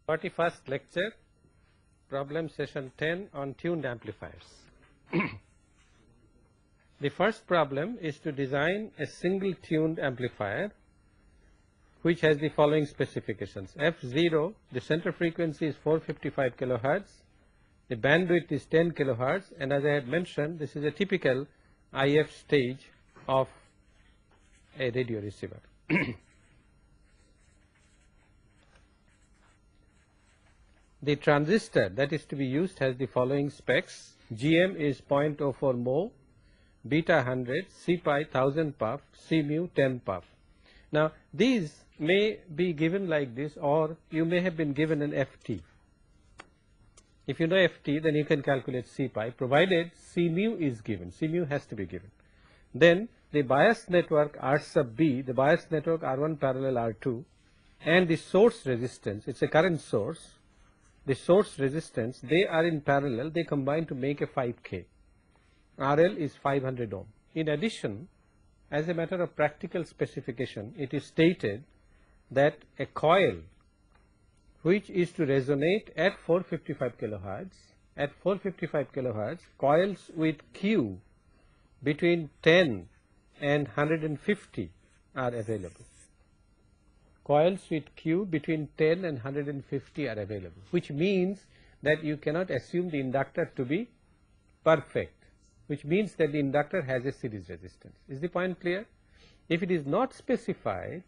41st lecture, problem session 10 on tuned amplifiers. The first problem is to design a single tuned amplifier which has the following specifications. F0, the center frequency is 455 kilohertz, the bandwidth is 10 kilohertz, and as I had mentioned, this is a typical IF stage of a radio receiver. The transistor that is to be used has the following specs. GM is 0.04 mho, beta 100, C pi 1000 puff, C mu 10 puff. Now these may be given like this, or you may have been given an FT. If you know FT, then you can calculate C pi, provided C mu is given. C mu has to be given. Then the bias network R sub B, the bias network R1 parallel R2, and the source resistance, it's a current source, the source resistance, they are in parallel, they combine to make a 5K. RL is 500 ohm. In addition, as a matter of practical specification, it is stated that a coil which is to resonate at 455 kilohertz, coils with Q between 10 and 150 are available. Coils with Q between 10 and 150 are available, which means that you cannot assume the inductor to be perfect, which means that the inductor has a series resistance. Is the point clear? If it is not specified,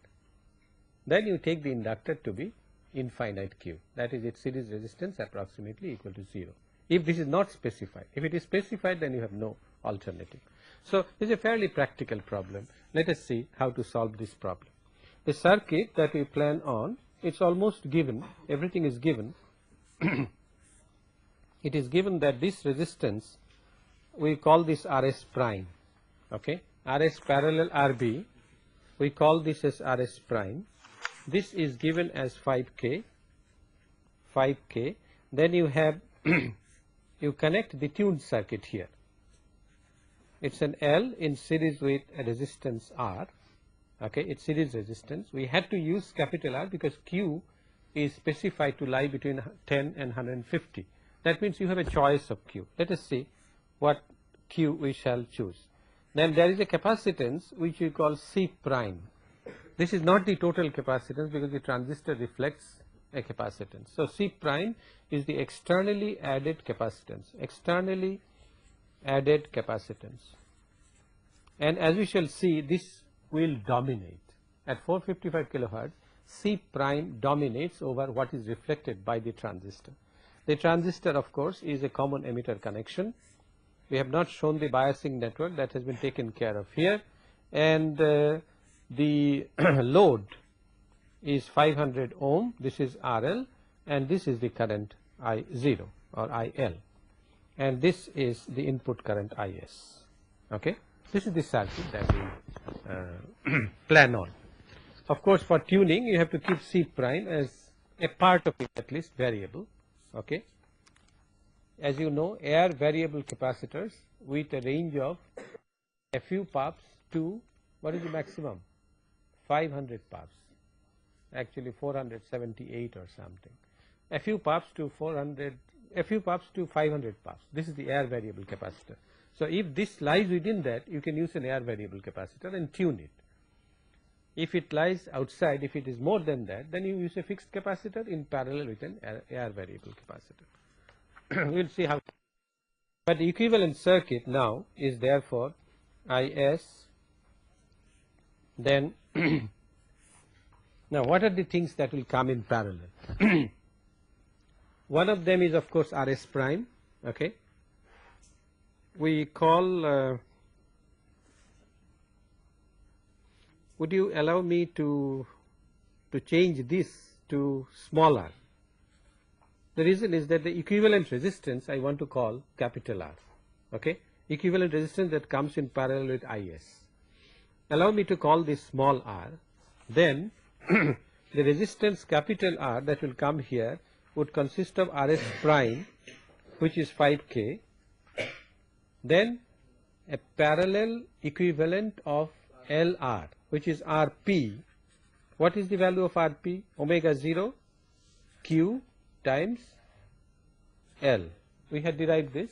then you take the inductor to be infinite Q, that is its series resistance approximately equal to 0. If this is not specified, if it is specified, then you have no alternative. So this is a fairly practical problem. Let us see how to solve this problem. The circuit that we plan on, it's almost given, everything is given. It is given that this resistance, we call this RS prime, okay, RS parallel RB, we call this as RS prime. This is given as 5K, then you have, you connect the tuned circuit here. It's an L in series with a resistance R. Okay, it's series resistance. We had to use capital R because Q is specified to lie between 10 and 150. That means you have a choice of Q. Let us see what Q we shall choose. Then there is a capacitance which we call C prime. This is not the total capacitance because the transistor reflects a capacitance. So C prime is the externally added capacitance. And as we shall see, this will dominate. At 455 kilohertz, C prime dominates over what is reflected by the transistor. The transistor, of course, is a common emitter connection. We have not shown the biasing network, that has been taken care of here, and the load is 500 ohm. This is RL, and this is the current I0 or IL, and this is the input current IS. Okay, this is the circuit that we plan on. Of course, for tuning you have to keep C prime as a part of it, at least variable. Okay, as you know, air variable capacitors with a range of a few puffs to, what is the maximum? 500 puffs, actually 478 or something. A few puffs to 400, a few puffs to 500 puffs. This is the air variable capacitor. So if this lies within that, you can use an air variable capacitor and tune it. If it lies outside, if it is more than that, then you use a fixed capacitor in parallel with an air variable capacitor. We will see how. But the equivalent circuit now is therefore IS. Then now what are the things that will come in parallel? One of them is of course RS prime. Okay, we call, would you allow me to change this to smaller? The reason is that the equivalent resistance I want to call capital R. Okay, equivalent resistance that comes in parallel with IS. Allow me to call this small r. Then the resistance capital R that will come here would consist of RS prime, which is 5K, then a parallel equivalent of LR, which is RP. What is the value of RP? Omega 0 Q times L. We had derived this.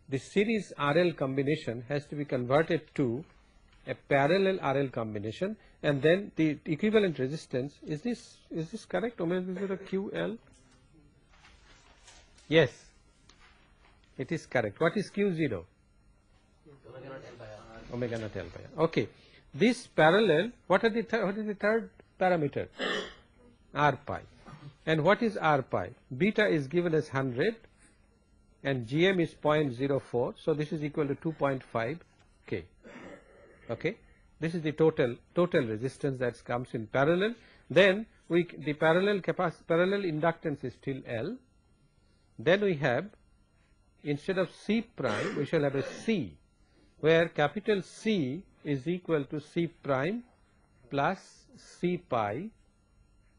The series RL combination has to be converted to a parallel RL combination, and then the equivalent resistance is this correct? Omega 0 QL. Yes, it is correct. What is Q0? Omega not L by R. Okay. This parallel. What is the third parameter? R pi. And what is R pi? Beta is given as 100 and GM is 0.04, so this is equal to 2.5 K. Okay, this is the total resistance that comes in parallel. Then the parallel inductance is still L. Then we have, instead of C prime, we shall have a C, where capital C is equal to C prime plus C pi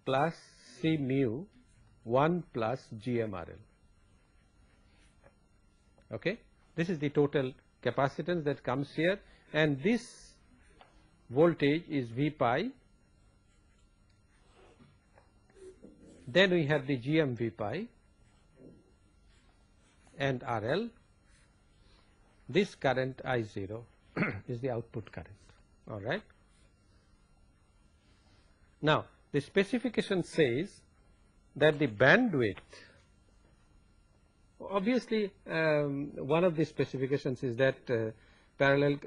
plus C mu 1 plus GMRL. Okay, this is the total capacitance that comes here, and this voltage is V pi. Then we have the GM V pi and RL. This current I0 is the output current. All right. Now the specification says that the bandwidth, obviously one of the specifications is that parallel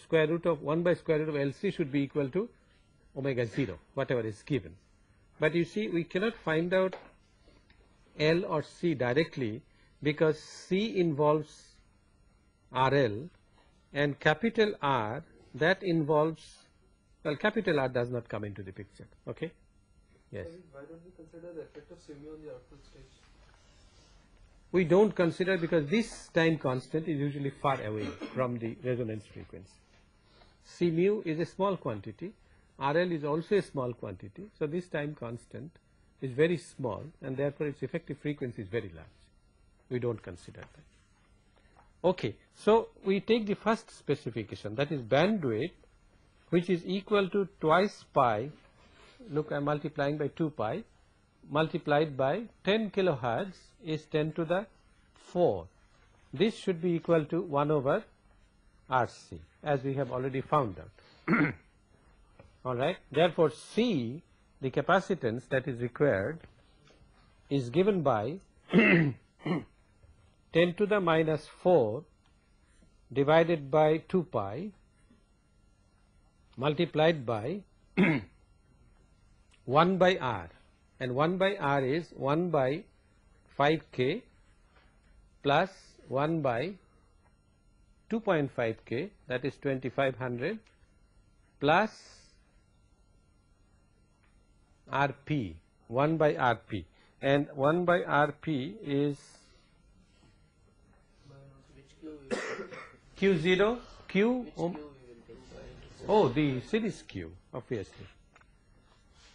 square root of 1 by square root of LC should be equal to omega 0, whatever is given. But you see, we cannot find out L or C directly, because C involves RL and capital R, that involves, well, capital R does not come into the picture. Okay. Yes. Why don't we consider the effect of semi on the output stage? We don't consider, because this time constant is usually far away from the resonance frequency. C mu is a small quantity, RL is also a small quantity, so this time constant is very small, and therefore its effective frequency is very large. We don't consider that. Okay, so we take the first specification, that is bandwidth, which is equal to twice pi. Look, I am multiplying by 2 pi, multiplied by 10 kilohertz is 10 to the 4. This should be equal to 1 over RC, as we have already found out. All right. Therefore, C, the capacitance that is required, is given by 10 to the minus 4 divided by 2 pi multiplied by 1 by R, and 1 by R is 1 by 5K plus 1 by 2.5K, that is 2500, plus RP, 1 by RP, and 1 by RP is Q0, Q, oh, the series Q, obviously.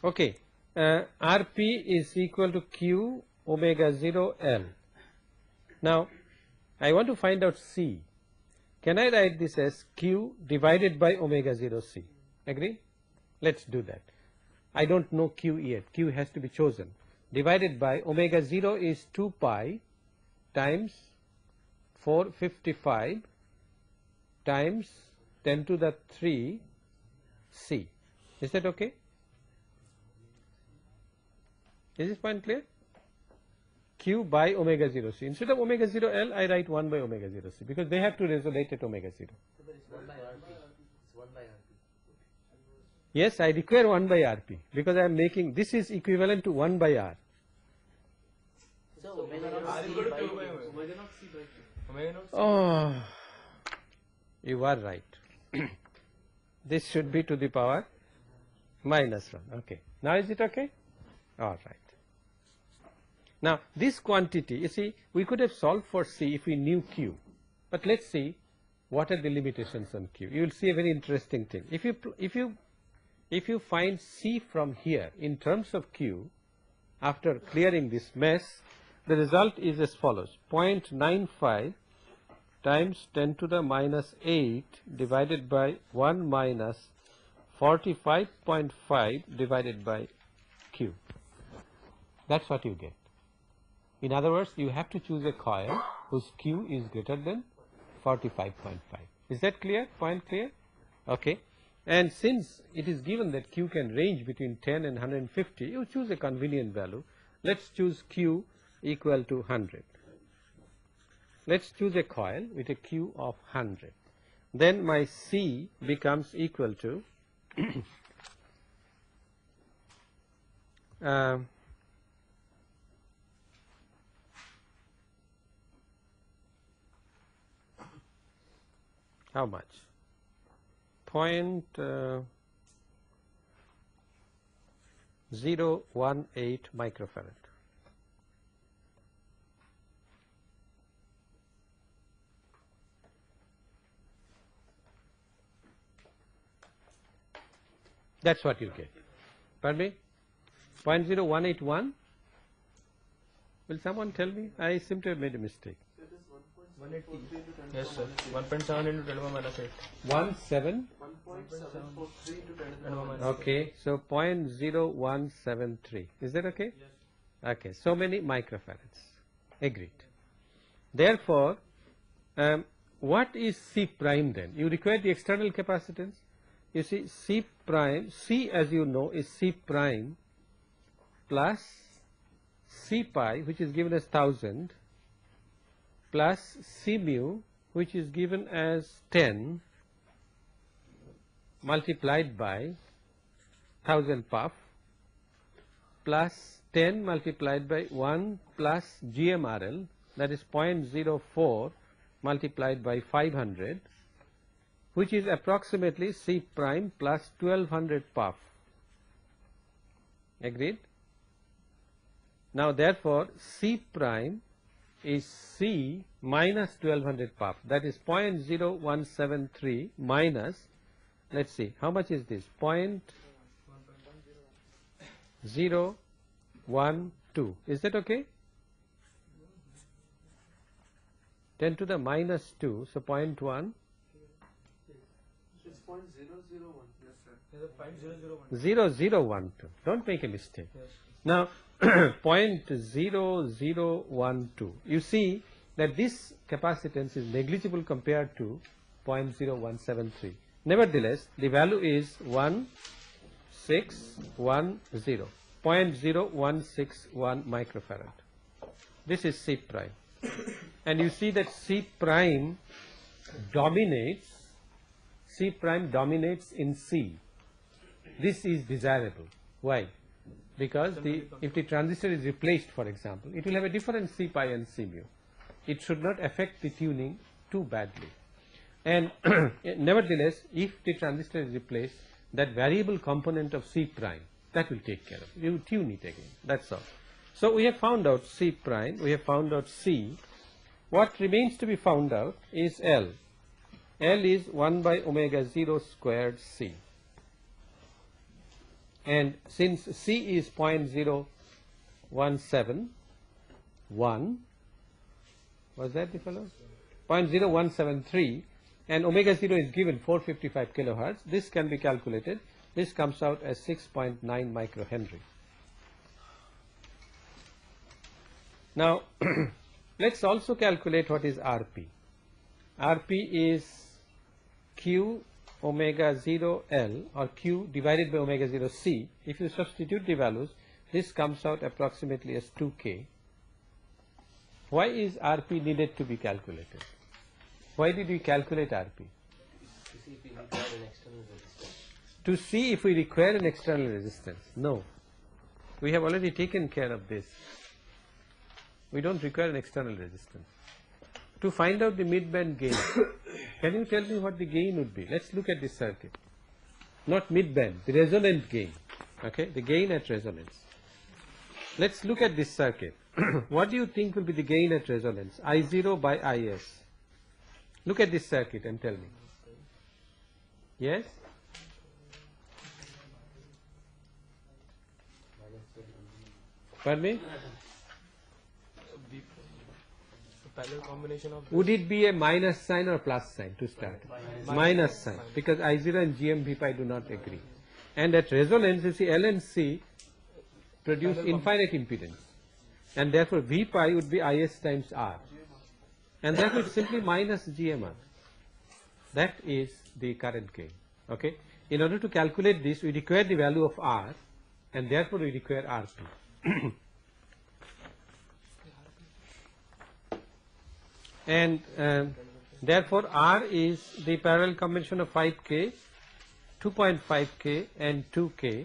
Okay, RP is equal to Q omega 0 L. Now, I want to find out C. Can I write this as Q divided by omega 0 C? Agree? Let's do that. I don't know Q yet. Q has to be chosen. Divided by omega 0 is 2 pi times 455 times 10 to the 3 C. Is that okay? Is this point clear? Q by omega 0 C. Instead of omega 0 L, I write 1 by omega 0 C, because they have to resonate at omega 0. Yes, I require 1 by RP, because I am making, this is equivalent to 1 by R. So omega not C by omega not C by omega not C. Oh, you are right. This should be to the power minus 1. Okay. Now is it okay? All right. Now this quantity, you see, we could have solved for C if we knew Q, but let's see what are the limitations on Q. You will see a very interesting thing. If you find C from here in terms of Q, after clearing this mess, the result is as follows: 0.95 times 10 to the minus 8 divided by 1 minus 45.5 divided by Q. That's what you get. In other words, you have to choose a coil whose Q is greater than 45.5. Is that clear? Point clear? Okay. And since it is given that Q can range between 10 and 150, you choose a convenient value. Let's choose Q equal to 100. Let's choose a coil with a Q of 100. Then my C becomes equal to how much? 0.018 microfarad. That's what you get. Pardon me? 0.0181? Will someone tell me? I seem to have made a mistake. 180. Yes, sir. 1.7 into 10 to the minus 8. 1.7? 1.743 into 10 to the minus 8. Okay, so 0.0173. Is that okay? Yes. Okay, so many microfarads. Agreed. Therefore, what is C prime then? You require the external capacitance. You see, C prime, C as you know is C prime plus C pi, which is given as 1000, plus C mu, which is given as 10, multiplied by 1000 puff, plus 10 multiplied by 1 plus GMRL, that is 0.04 multiplied by 500, which is approximately C prime plus 1200 puff. Agreed? Now therefore, C prime is C minus 1200 puff, that is 0.0173 minus, let's see, how much is this? 0.012. Is that okay? 10 to the minus 2, so 0.1. It's 0.001. Yes, sir. 0.0012. Don't make a mistake. Yes. Now 0.0012. You see that this capacitance is negligible compared to 0.0173. Nevertheless, the value is 1610, 0.0161 microfarad. This is C prime. And you see that C prime dominates in C. This is desirable. Why? Because if the transistor is replaced, for example, it will have a different C pi and C mu. It should not affect the tuning too badly. And nevertheless, if the transistor is replaced, that variable component of C prime, that will take care of it. You tune it again. That's all. So we have found out C prime, we have found out C. What remains to be found out is L. L is 1 by omega 0 squared C. And since C is 0.0171, was that the fellow? 0.0173, and omega 0 is given 455 kilohertz. This can be calculated. This comes out as 6.9 microhenry. Now, let's also calculate what is RP. RP is Q omega 0 L, or Q divided by omega 0 C. If you substitute the values, this comes out approximately as 2K. Why is RP needed to be calculated? Why did we calculate RP? To see if we require an external resistance. No. We have already taken care of this. We don't require an external resistance. To find out the mid-band gain, can you tell me what the gain would be? Let's look at this circuit. Not mid-band, the resonant gain. Okay, the gain at resonance. Let's look at this circuit. What do you think will be the gain at resonance? I0 by Is. Look at this circuit and tell me. Yes? Pardon me? Parallel combination of Would it be a minus sign or plus sign to start? Minus sign, because I0 and GM V pi do not agree. And at resonance, you see L and C produce infinite impedance, and therefore V pi would be Is times R, and therefore it's simply minus GMR. That is the current gain. Okay. In order to calculate this, we require the value of R, and therefore we require RP. And therefore R is the parallel combination of 5K, 2.5K and 2K,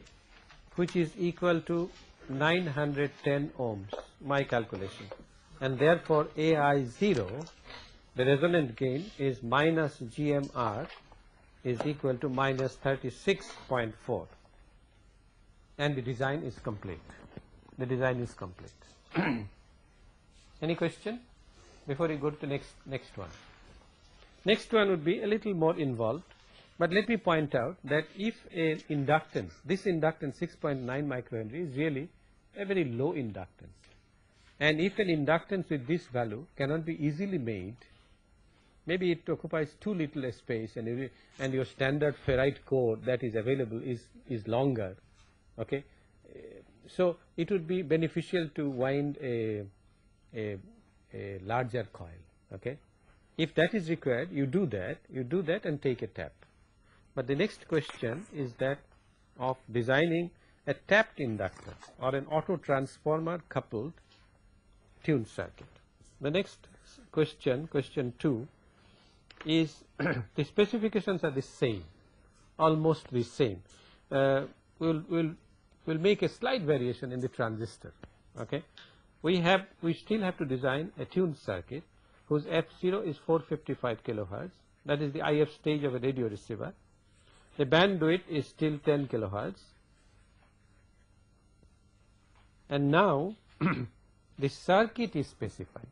which is equal to 910 ohms, my calculation, and therefore AI0, the resonant gain, is minus GMR is equal to minus 36.4, and the design is complete. The design is complete. Any question before we go to next one? Next one would be a little more involved, but let me point out that if an inductance, this inductance 6.9 microhenry is really a very low inductance, and if an inductance with this value cannot be easily made, maybe it occupies too little a space, and your standard ferrite core that is available is longer. Okay, so it would be beneficial to wind a larger coil. Okay, if that is required, you do that and take a tap. But the next question is that of designing a tapped inductor or an auto transformer coupled tuned circuit. The next question, question 2, is the specifications are the same, almost the same. We'll make a slight variation in the transistor. Okay, we still have to design a tuned circuit whose F0 is 455 kilohertz. That is the IF stage of a radio receiver. The bandwidth is still 10 kilohertz, and now the circuit is specified.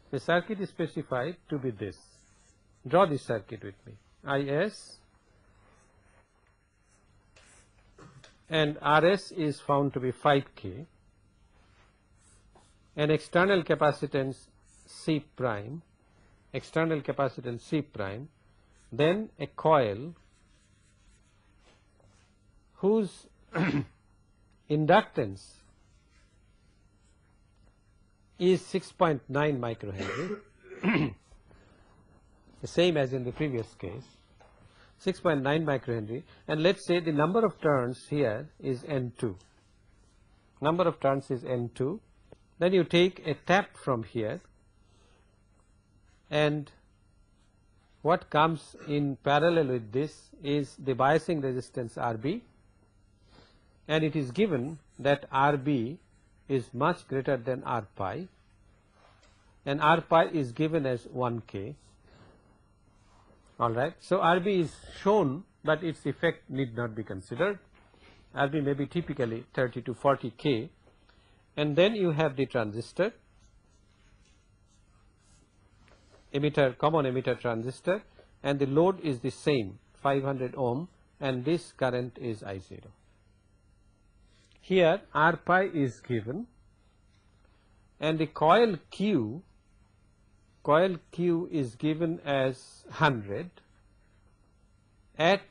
The circuit is specified to be this. Draw this circuit with me. IS and RS is found to be 5K, an external capacitance C prime, external capacitance C prime, then a coil whose inductance is 6.9 microhenry, the same as in the previous case, 6.9 microhenry, and let's say the number of turns here is N2. Number of turns is N2. Then you take a tap from here, and what comes in parallel with this is the biasing resistance RB, and it is given that RB is much greater than R pi, and R pi is given as 1K. All right. So RB is shown, but its effect need not be considered. RB may be typically 30 to 40K, and then you have the transistor, emitter, common emitter transistor, and the load is the same, 500 ohm, and this current is I0. Here R pi is given, and the coil Q is given as 100 at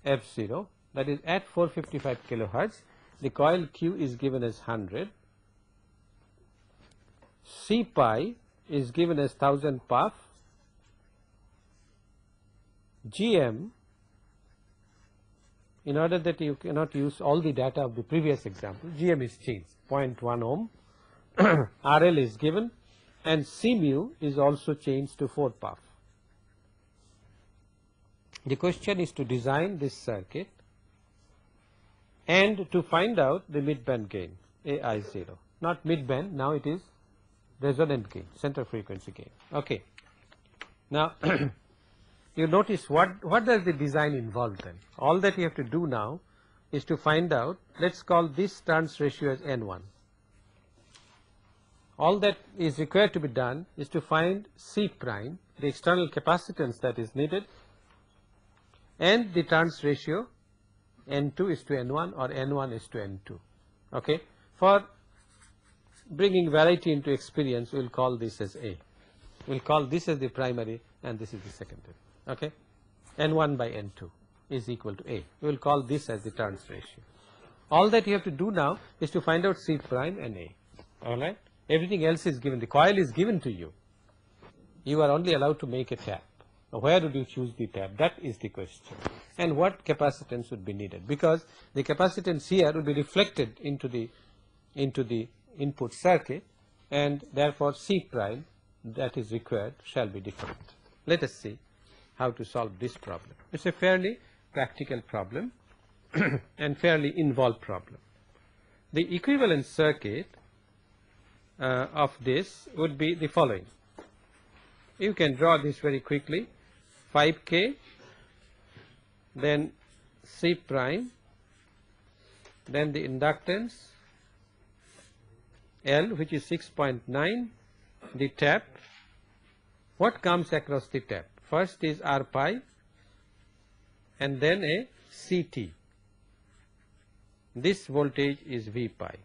F0, that is at 455 kilohertz. The coil Q is given as 100. C pi is given as 1000 puff. GM, in order that you cannot use all the data of the previous example, GM is changed, 0.1 ohm. RL is given, and C mu is also changed to 4 puff. The question is to design this circuit and to find out the midband gain, AI0. Not midband, now it is resonant gain, center frequency gain. Okay. Now you notice what does the design involve then? All that you have to do now is to find out, let's call this turns ratio as N1. All that is required to be done is to find C prime, the external capacitance that is needed, and the turns ratio N2 is to N1 or N1 is to N2. Okay. For bringing variety into experience, we will call this as A. We will call this as the primary and this is the secondary. Okay. N1 by N2 is equal to A. We will call this as the turns ratio. All that you have to do now is to find out C prime and A. Alright? Everything else is given. The coil is given to you. You are only allowed to make a tap. Now, where would you choose the tap? That is the question. And what capacitance would be needed? Because the capacitance here will be reflected into the input circuit, and therefore C prime that is required shall be different. Let us see how to solve this problem. It's a fairly practical problem and fairly involved problem. The equivalent circuit of this would be the following. You can draw this very quickly. 5K, then C prime, then the inductance L, which is 6.9, the tap. What comes across the tap? First is R pi and then a CT. This voltage is V pi,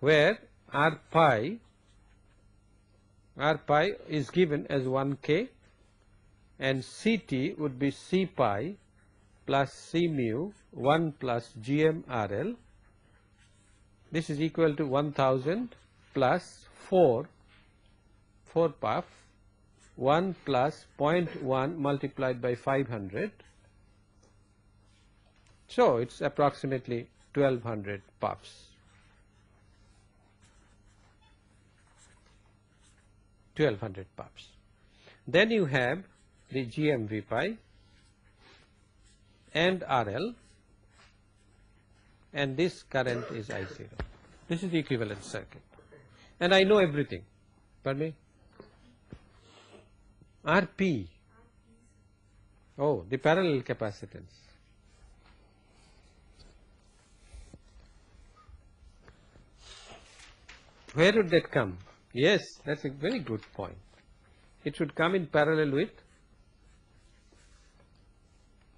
where R pi is given as 1K and CT would be C pi plus C mu 1 plus GM RL. This is equal to 1000 plus 4 puff 1 plus 0.1 multiplied by 500. So it's approximately 1200 puffs. 1200 puffs. Then you have the GMV pi and RL, and this current is I0. This is the equivalent circuit. And I know everything. Pardon me? RP. Oh, the parallel capacitance. Where would that come? Yes, that's a very good point. It should come in parallel with,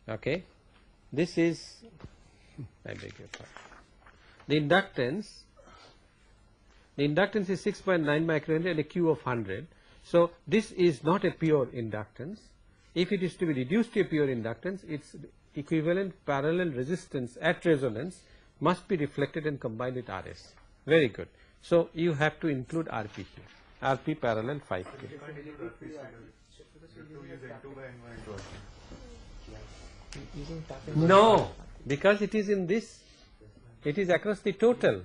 okay, this is, I beg your pardon. The inductance is 6.9 microhenry and a Q of 100. So this is not a pure inductance. If it is to be reduced to a pure inductance, its equivalent parallel resistance at resonance must be reflected and combined with RS. Very good. So you have to include RP here. RP parallel 5K. No, because it is in this, it is across the total,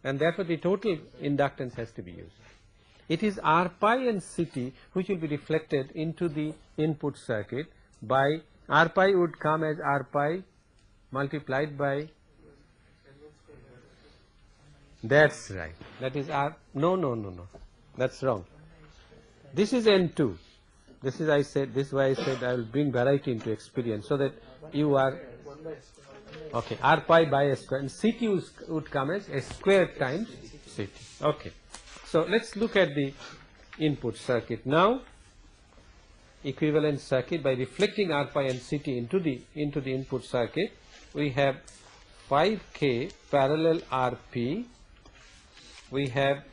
and therefore the total inductance has to be used. It is R pi and CT which will be reflected into the input circuit by R pi would come as R pi multiplied by, that's right, that is R, no, that's wrong. This is N2. This is, I said, this is why I said I will bring variety into experience so that you are, okay, R pi by S square, and CT would come as S square times CT. Okay. So let's look at the input circuit now. Equivalent circuit, by reflecting R pi and CT into the input circuit, we have 5K parallel RP. We have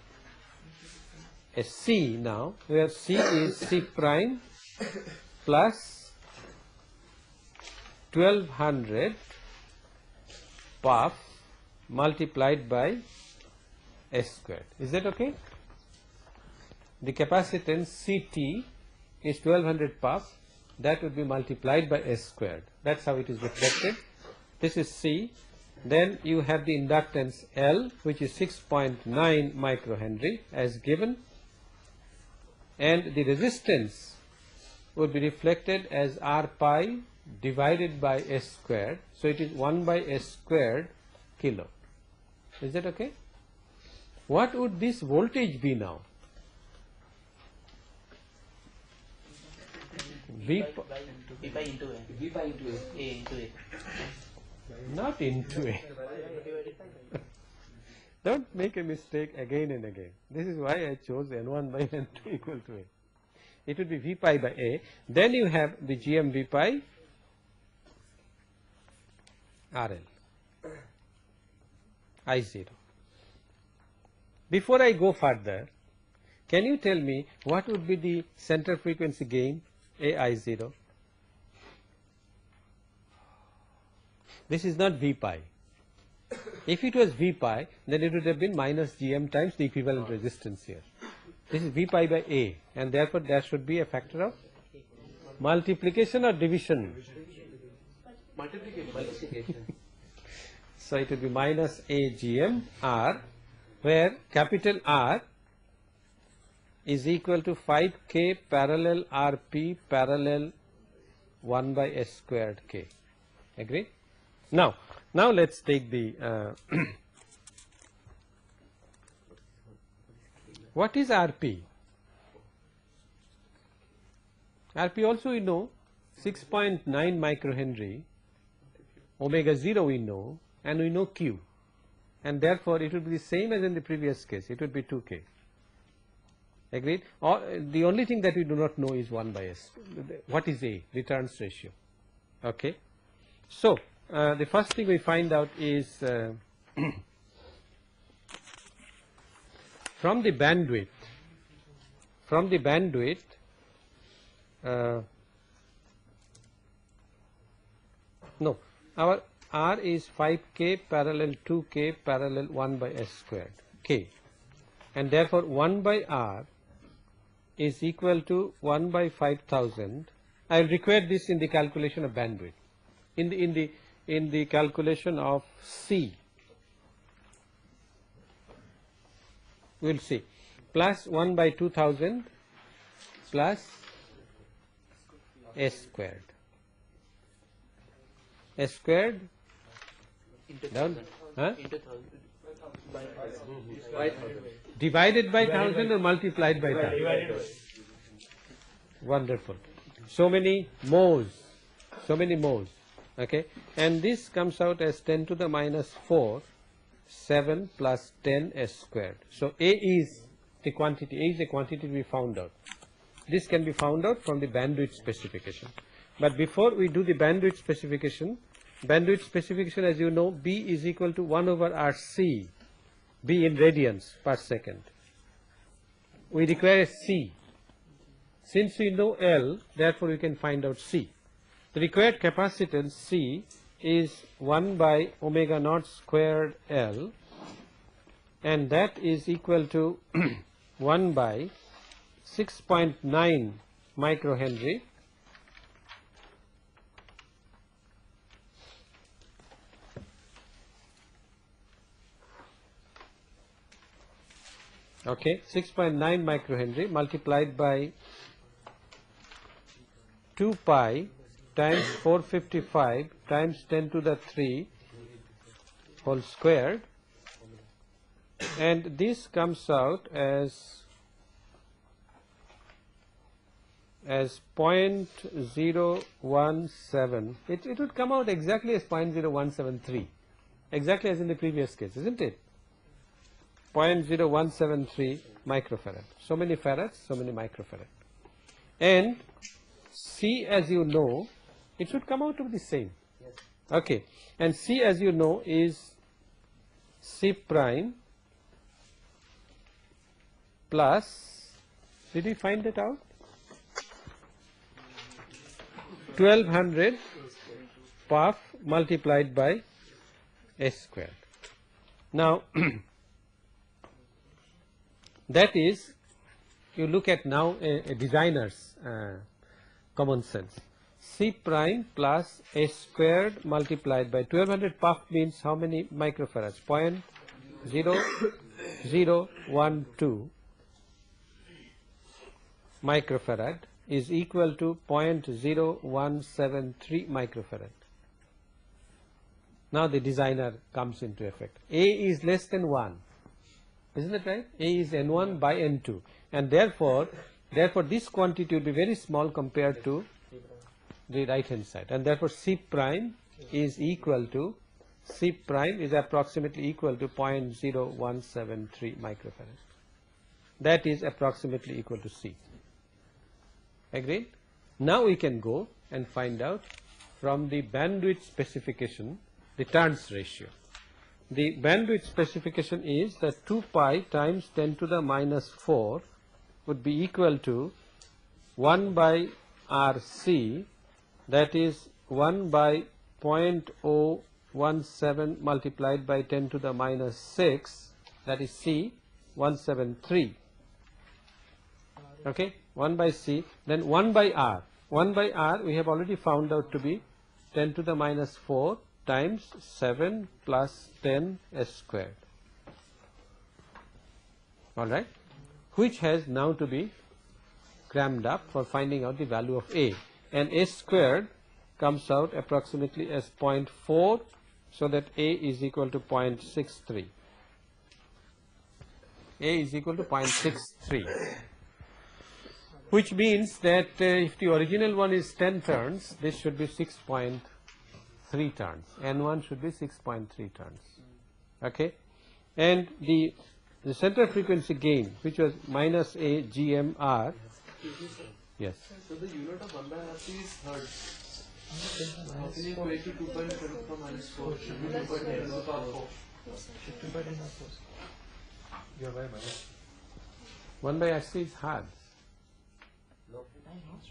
a C now, where C is C prime plus 1200 puff multiplied by S squared. Is that okay? The capacitance CT is 1200 puff, that would be multiplied by S squared. That's how it is reflected. This is C. Then you have the inductance L, which is 6.9 microhenry as given, and the resistance would be reflected as R pi divided by S squared. So it is 1 by S squared kilo. Is that okay? What would this voltage be now? V pi into A. V pi into A. A into A. Not into A. Don't make a mistake again and again. This is why I chose N1 by N2 equal to A. It would be V pi by A. Then you have the GM V pi RL I0. Before I go further, can you tell me what would be the center frequency gain AI0? This is not V pi. If it was V pi, then it would have been minus GM times the equivalent resistance here. This is V pi by A, and therefore there should be a factor of multiplication or division. Multiplication. So it would be minus A GM R, where capital R is equal to 5K parallel RP parallel 1 by S squared K. Agree? Now let's take the what is RP? RP also we know 6.9 microhenry, omega 0 we know, and we know Q, and therefore it would be the same as in the previous case, it would be 2K. Agreed? Or the only thing that we do not know is 1 by S. What is A? Returns ratio. Okay. So the first thing we find out is from the bandwidth, no, our R is 5K parallel 2K parallel 1 by S squared K, and therefore 1 by R is equal to 1 by 5000. I will require this in the calculation of bandwidth. In the calculation of C, we will see plus 1 by 2000 plus S squared. S squared down, huh? Divided by 1000 or multiplied by 1000? Wonderful. So many moles. Okay, and this comes out as 10 to the minus 4, 7 plus 10 S squared. So A is the quantity. A is the quantity we found out. This can be found out from the bandwidth specification. But before we do the bandwidth specification as you know, B is equal to 1 over RC, B in radians per second. We require C. Since we know L, therefore we can find out C. The required capacitance C is 1 by omega naught squared L, and that is equal to 1 by 6.9 microhenry okay, 6.9 microhenry multiplied by 2 pi times 455 times 10 to the 3 whole squared, and this comes out as 0.017. It would come out exactly as 0.0173, exactly as in the previous case, isn't it? 0.0173 microfarad. So many farads, so many microfarad. And C, as you know, it should come out to be the same. Yes. Okay, and C, as you know, is C prime plus, did we find it out? 1200 puff multiplied by S squared. Now that is, you look at now a designer's common sense. C prime plus S squared multiplied by 1200 puff means how many microfarads? 0.0012 microfarad is equal to 0.0173 microfarad. Now the designer comes into effect. A is less than 1. Isn't it right? A is N1 by N2, and therefore this quantity will be very small compared to the right hand side, and therefore C prime is approximately equal to 0.0173 microfarad. That is approximately equal to C. Agreed? Now we can go and find out from the bandwidth specification the turns ratio. The bandwidth specification is that 2 pi times 10 to the minus 4 would be equal to 1 by RC, that is 1 by 0.0 17 multiplied by 10 to the minus 6, that is C 173. Okay, 1 by C, then 1 by R. 1 by R we have already found out to be 10 to the minus 4 times 7 plus 10 S squared. Alright, which has now to be crammed up for finding out the value of A, and S squared comes out approximately as 0.4, so that A is equal to 0.63. A is equal to 0.63, which means that if the original one is 10 turns, this should be 6.3 turns, N1 should be 6.3 turns. Okay, and the center frequency gain, which was minus A GMR. Yes. So the unit of 1 by RC is hertz. How can you equate to 2 by 10 to the minus 4? Should be 2 by 10 to the power 4. 1 by RC is hard.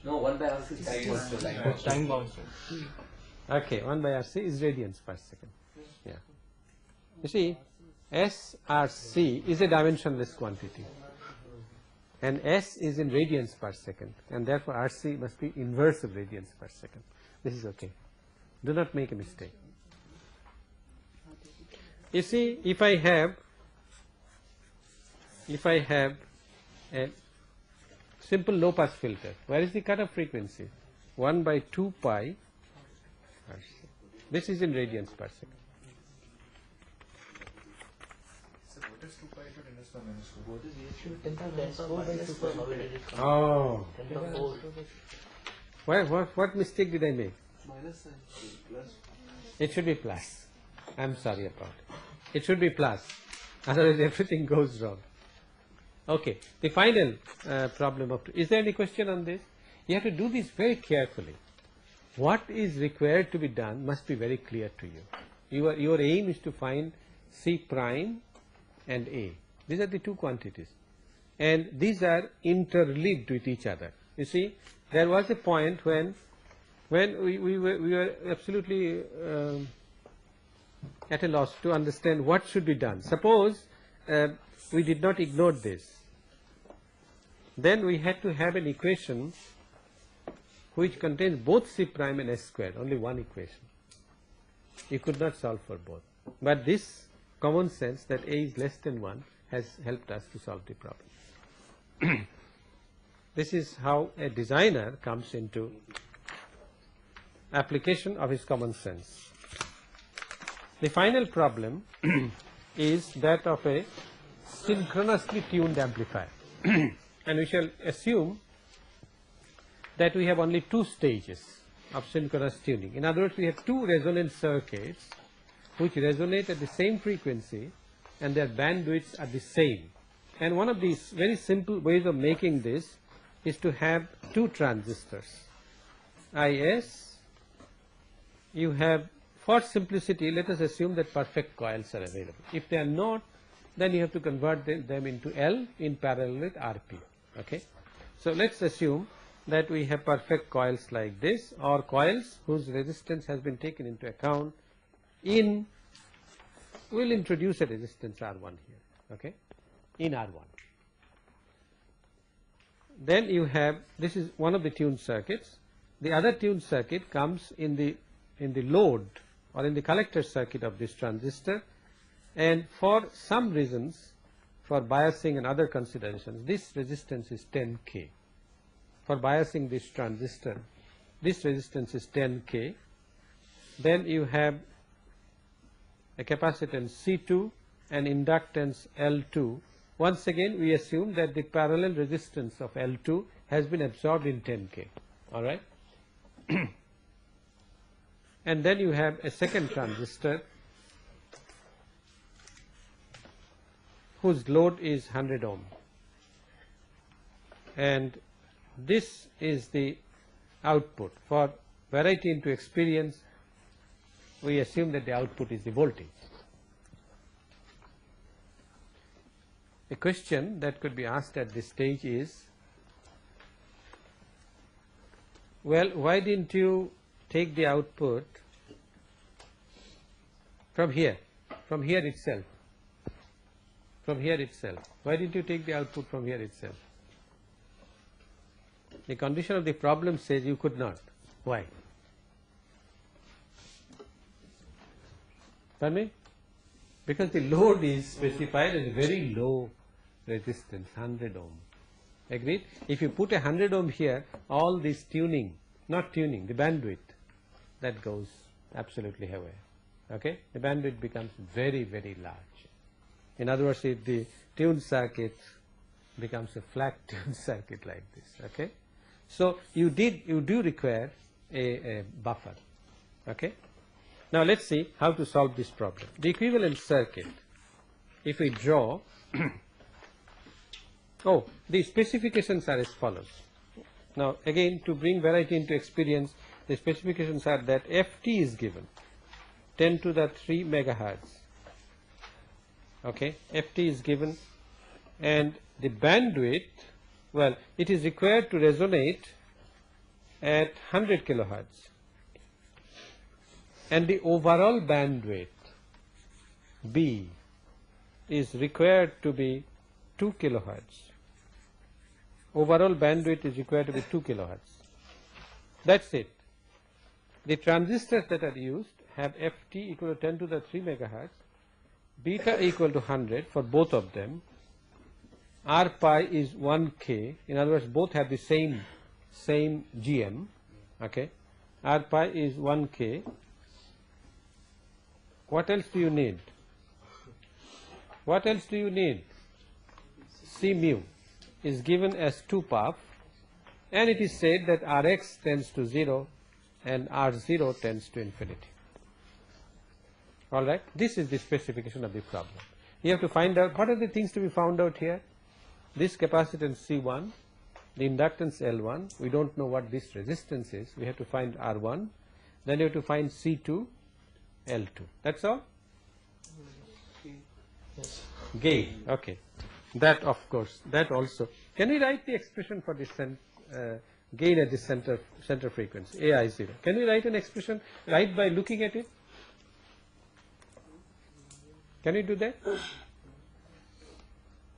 No, 1 by RC is time bound. Okay, 1 by RC is radians per second. Yeah. You see, SRC is a dimensionless quantity, and S is in radians per second, and therefore RC must be inverse of radians per second. This is okay. Do not make a mistake. You see, if I have a simple low pass filter, where is the cutoff frequency? 1 by 2 pi RC. This is in radians per second. Oh. What mistake did I make? Minus sign. Plus. It should be plus. I am sorry about it. It should be plus. Otherwise everything goes wrong. Okay. The final problem of, is there any question on this? You have to do this very carefully. What is required to be done must be very clear to you. Your aim is to find C prime and A. These are the two quantities, and these are interlinked with each other. You see, there was a point when we were absolutely at a loss to understand what should be done. Suppose we did not ignore this, then we had to have an equation which contains both C prime and S squared, only one equation. You could not solve for both, but this common sense that A is less than 1 has helped us to solve the problem. This is how a designer comes into application of his common sense. The final problem is that of a synchronously tuned amplifier, and we shall assume that we have only two stages of synchronous tuning. In other words, we have two resonant circuits which resonate at the same frequency and their bandwidths are the same. And one of these very simple ways of making this is to have two transistors. IS, you have, for simplicity, let us assume that perfect coils are available. If they are not, then you have to convert them into L in parallel with RP. Okay? So let's assume that we have perfect coils like this, or coils whose resistance has been taken into account in, we'll introduce a resistance R1 here, okay, in R1. Then you have, this is one of the tuned circuits. The other tuned circuit comes in the load or in the collector circuit of this transistor, and for some reasons, for biasing and other considerations, this resistance is 10K. For biasing this transistor, this resistance is 10K. Then you have a capacitance C2 and inductance L2. Once again, we assume that the parallel resistance of L2 has been absorbed in 10K. All right. And then you have a second transistor whose load is 100 ohm, and this is the output. For variety into experience, we assume that the output is the voltage. A question that could be asked at this stage is, well, why didn't you take the output from here itself. From here itself. Why didn't you take the output from here itself? The condition of the problem says you could not. Why? Pardon me? Because the load is specified as very low resistance, 100 ohm. Agreed? If you put 100 ohm here, all this tuning, not tuning, the bandwidth, that goes absolutely away. Okay? The bandwidth becomes very, very large. In other words, if the tuned circuit becomes a flat tuned circuit like this. Okay? So you do require a buffer. Okay? Now let's see how to solve this problem. The equivalent circuit, if we draw, the specifications are as follows. Now again, to bring variety into experience, the specifications are that Ft is given 10 to the 3 megahertz. Okay, Ft is given, and the bandwidth, well, it is required to resonate at 100 kilohertz, and the overall bandwidth B is required to be 2 kilohertz. Overall bandwidth is required to be 2 kilohertz. That's it. The transistors that are used have Ft equal to 10 to the 3 megahertz, beta equal to 100 for both of them, R pi is 1K, in other words both have the same GM, okay, R pi is 1K. What else do you need? What else do you need? C mu is given as 2 puff, and it is said that Rx tends to 0 and R0 tends to infinity. Alright, this is the specification of the problem. You have to find out what are the things to be found out here. This capacitance C1, the inductance L1, we don't know what this resistance is, we have to find R1, then you have to find C2, L2. That's all? Yes. Gain, okay. That of course, that also. Can we write the expression for this gain at the center frequency, AI0? Can we write an expression right by looking at it? Can we do that?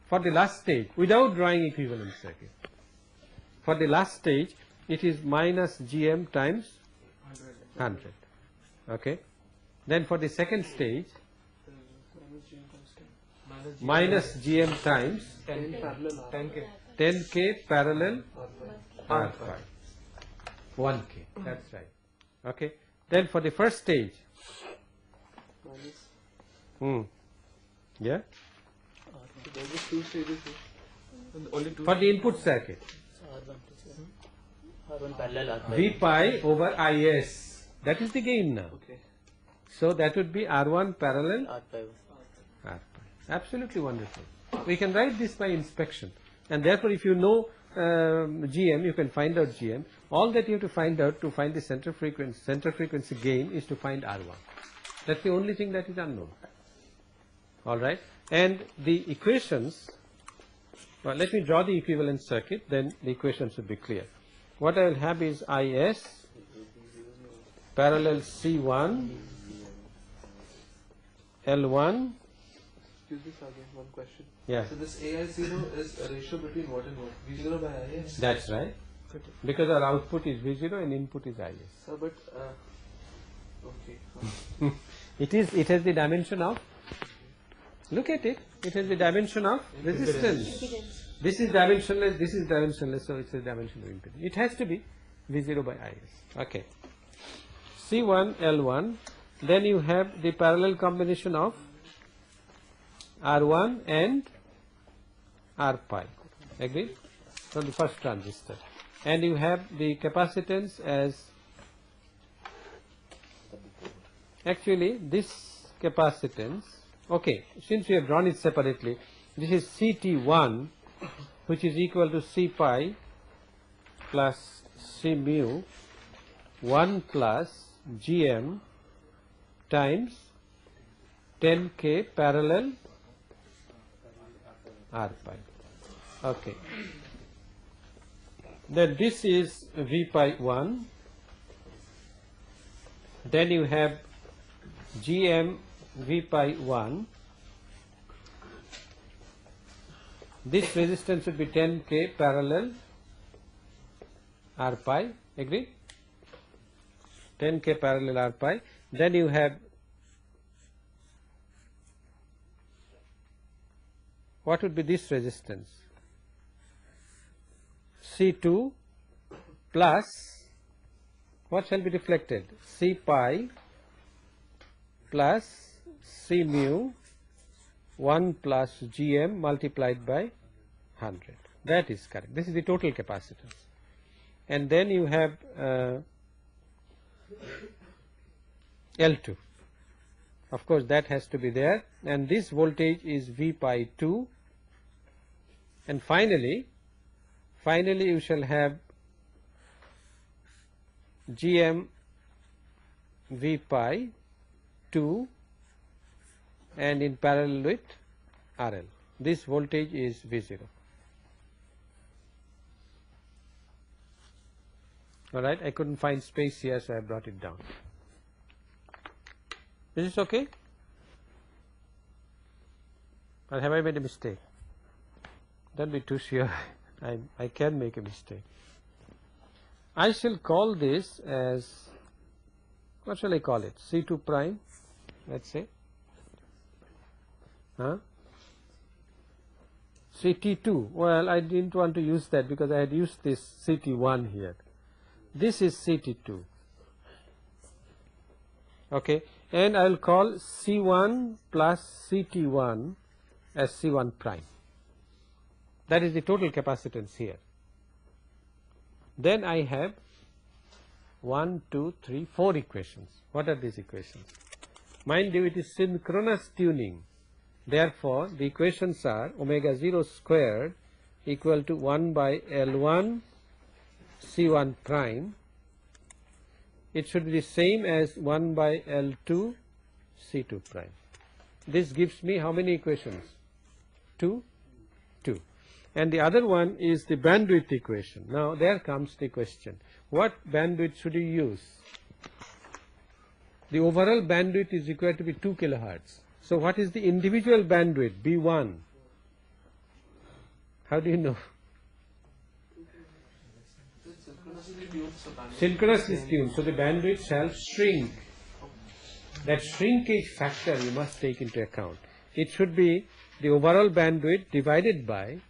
For the last stage, without drawing equivalent circuit. For the last stage, it is minus GM times 100. Okay. Then for the second stage, minus GM times 10K parallel R5. 1K. That's right. Okay. Then for the first stage, yeah. There were 2 stages. Only 2. For the input circuit, R1 parallel R5. V pi over Is. That is the gain now. Okay. So that would be R1 parallel R5. R pi. Absolutely wonderful. We can write this by inspection, and therefore if you know GM, you can find out GM. All that you have to find out to find the center frequency gain is to find R1. That's the only thing that is unknown. All right, and the equations. Well, let me draw the equivalent circuit. Then the equations should be clear. What I will have is Is parallel C1 L1. Excuse me, Sergeant, one question. Yeah. So this AI0 is a ratio between what and what? V0 by Is? That's right. Because our output is V0 and input is Is. So, but, okay. It has the dimension of, look at it, it has the dimension of resistance. This is dimensionless, so it's a dimension of impedance. It has to be V0 by Is. Okay. C1, L1, then you have the parallel combination of R1 and R pi. Agreed? From the first transistor. And you have the capacitance as, actually this capacitance, okay, since we have drawn it separately, this is CT1, which is equal to C pi plus C mu 1 plus GM times 10K parallel R pi. Okay. Then this is V pi 1. Then you have GM V pi 1. This resistance would be 10K parallel R pi, agree? 10K parallel R pi. Then you have, what would be this resistance? C2 plus, what shall be reflected? C pi plus C mu 1 plus Gm multiplied by 100. That is correct. This is the total capacitance. And then you have L2. Of course, that has to be there. And this voltage is V pi 2. And finally you shall have Gm V pi 2 and in parallel with RL. This voltage is V0. Alright, I couldn't find space here, so I brought it down. Is this okay? Or have I made a mistake? Don't be too sure. I can make a mistake. I shall call this as, what shall I call it? C2 prime, let's say. CT2. Well, I didn't want to use that because I had used this CT1 here. This is CT2. Okay, and I will call C1 plus CT1 as C1 prime. That is the total capacitance here. Then I have 1, 2, 3, 4 equations. What are these equations? Mind you, it is synchronous tuning. Therefore, the equations are omega 0 squared equal to 1 by L1 C1 prime. It should be the same as 1 by L2 C2 prime. This gives me how many equations? 2. And the other one is the bandwidth equation. Now there comes the question. What bandwidth should you use? The overall bandwidth is required to be 2 kilohertz. So what is the individual bandwidth? B1. How do you know? Synchronously tuned. So the bandwidth shall shrink. That shrinkage factor you must take into account. It should be the overall bandwidth divided by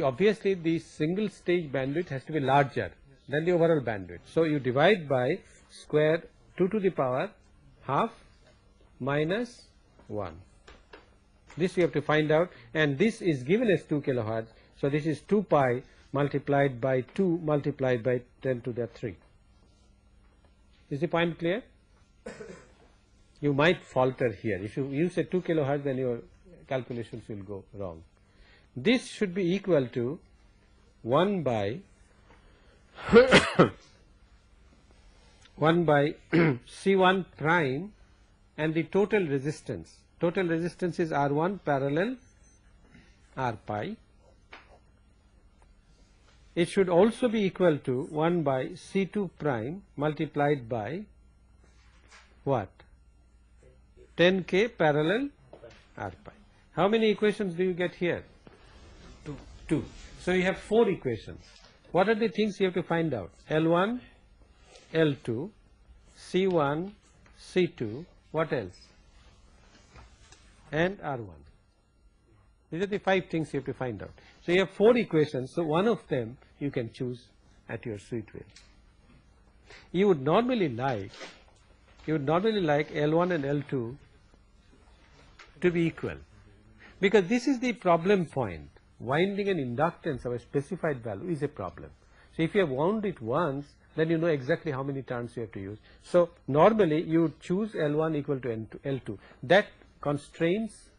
obviously the single stage bandwidth has to be larger than the overall bandwidth. So you divide by square 2 to the power half minus 1. This you have to find out, and this is given as 2 kilohertz. So this is 2 pi multiplied by 2 multiplied by 10 to the 3. Is the point clear? You might falter here. If you use a 2 kilohertz, then your calculations will go wrong. This should be equal to 1 by 1 by C1 prime and the total resistance. Total resistance is R1 parallel R pi. It should also be equal to 1 by C2 prime multiplied by what? 10K parallel R pi. How many equations do you get here? 2. So you have 4 equations. What are the things you have to find out? L1, L2, C1, C2, what else? And R1. These are the 5 things you have to find out. So you have 4 equations, so one of them you can choose at your sweet will. You would normally like L1 and L2 to be equal, because this is the problem point. Winding an inductance of a specified value is a problem. So if you have wound it once, then you know exactly how many turns you have to use. So normally you would choose L1 equal to L2. That constrains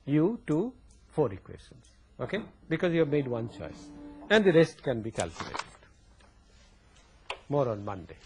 you to 4 equations, okay, because you have made one choice, and the rest can be calculated. More on Monday.